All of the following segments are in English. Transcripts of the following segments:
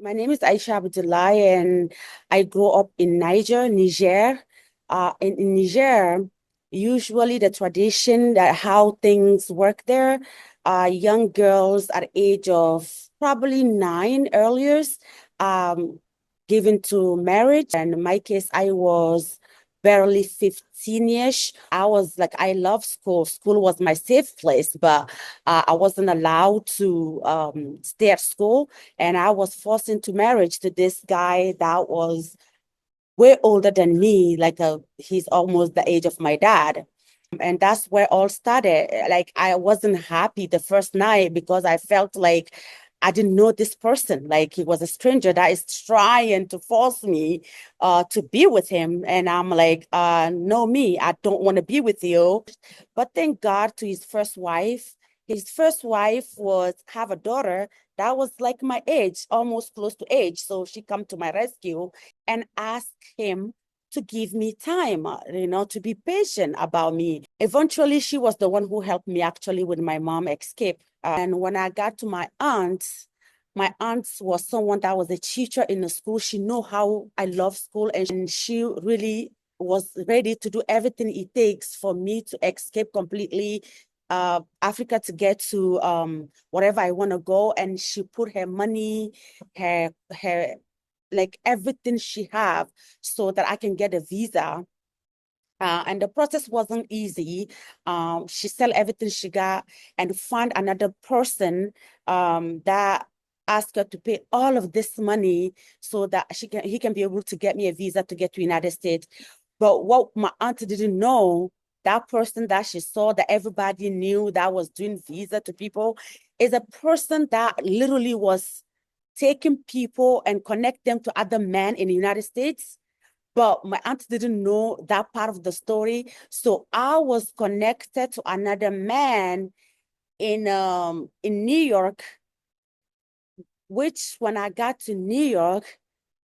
My name is Aicha and I grew up in Niger. In Niger, usually the tradition that how things work there, young girls at age of probably 9 earlier, um, given to marriage. And in my case, I was barely 15-ish. I was like, I love school. School was my safe place, but I wasn't allowed to stay at school. And I was forced into marriage to this guy that was way older than me. He's almost the age of my dad. And that's where all started. Like I wasn't happy the first night because I felt like I didn't know this person. Like he was a stranger that is trying to force me to be with him. And I'm like, no, me, I don't want to be with you. But thank God to his first wife. His first wife was have a daughter that was like my age, almost close to age. So she come to my rescue and asked him to give me time, to be patient about me. Eventually, she was the one who helped me actually with my mom escape. And when I got to my aunt was someone that was a teacher in the school. She knew how I love school, and she really was ready to do everything it takes for me to escape completely Africa to get to wherever I want to go. And she put her money, her like everything she have so that I can get a visa. And the process wasn't easy. She sell everything she got and find another person that asked her to pay all of this money so that he can be able to get me a visa to get to United States. But what my aunt didn't know, that person that she saw that everybody knew that was doing visa to people is a person that literally was taking people and connect them to other men in the United States. But my aunt didn't know that part of the story. So I was connected to another man in New York, which when I got to New York,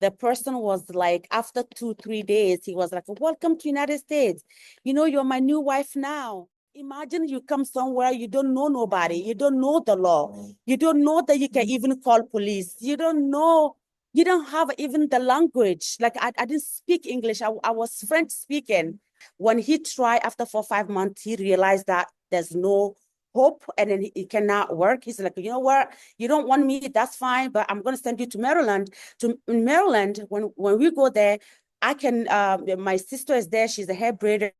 the person was like, after 2, 3 days, he was like, welcome to United States. You know, you're my new wife now. Imagine you come somewhere, you don't know nobody, you don't know the law, you don't know that you can even call police, you don't know, you don't have even the language. Like I didn't speak English, I was French speaking. When he tried after 4, 5 months, he realized that there's no hope and then it cannot work. He's like, you know what? You don't want me, that's fine, but I'm going to send you to Maryland. To Maryland, when we go there, I can, my sister is there. She's a hair braider.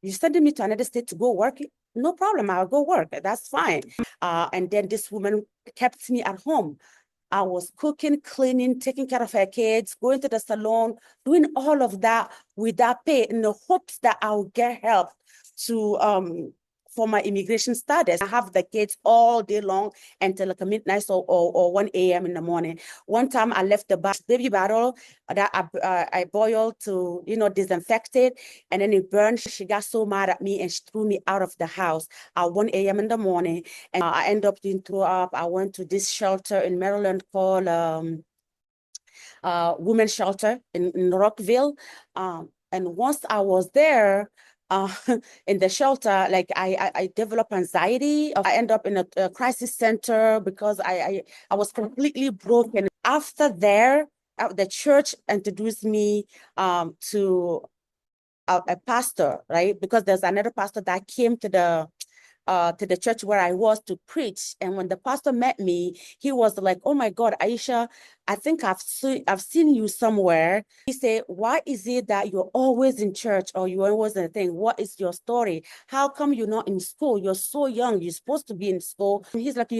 You're sending me to another state to go work? No problem. I'll go work. That's fine. And then this woman kept me at home. I was cooking, cleaning, taking care of her kids, going to the salon, doing all of that without pay in the hopes that I'll get help to for my immigration status. I have the kids all day long until like midnight or 1 a.m. in the morning. One time I left the baby bottle that I boiled to, disinfect it, and then it burned. She got so mad at me and she threw me out of the house at 1 a.m. in the morning. And I ended up being thrown up. I went to this shelter in Maryland called women's shelter in Rockville. And once I was there, uh, in the shelter, like I developed anxiety. I end up in a crisis center because I was completely broken. After there, the church introduced me to a pastor, right? Because there's another pastor that came to the church where I was to preach. And when the pastor met me, he was like, "Oh my God, Aisha, I think I've seen you somewhere." He said, "Why is it that you're always in church or you're always in a thing? What is your story? How come you're not in school? You're so young. You're supposed to be in school." And he's like,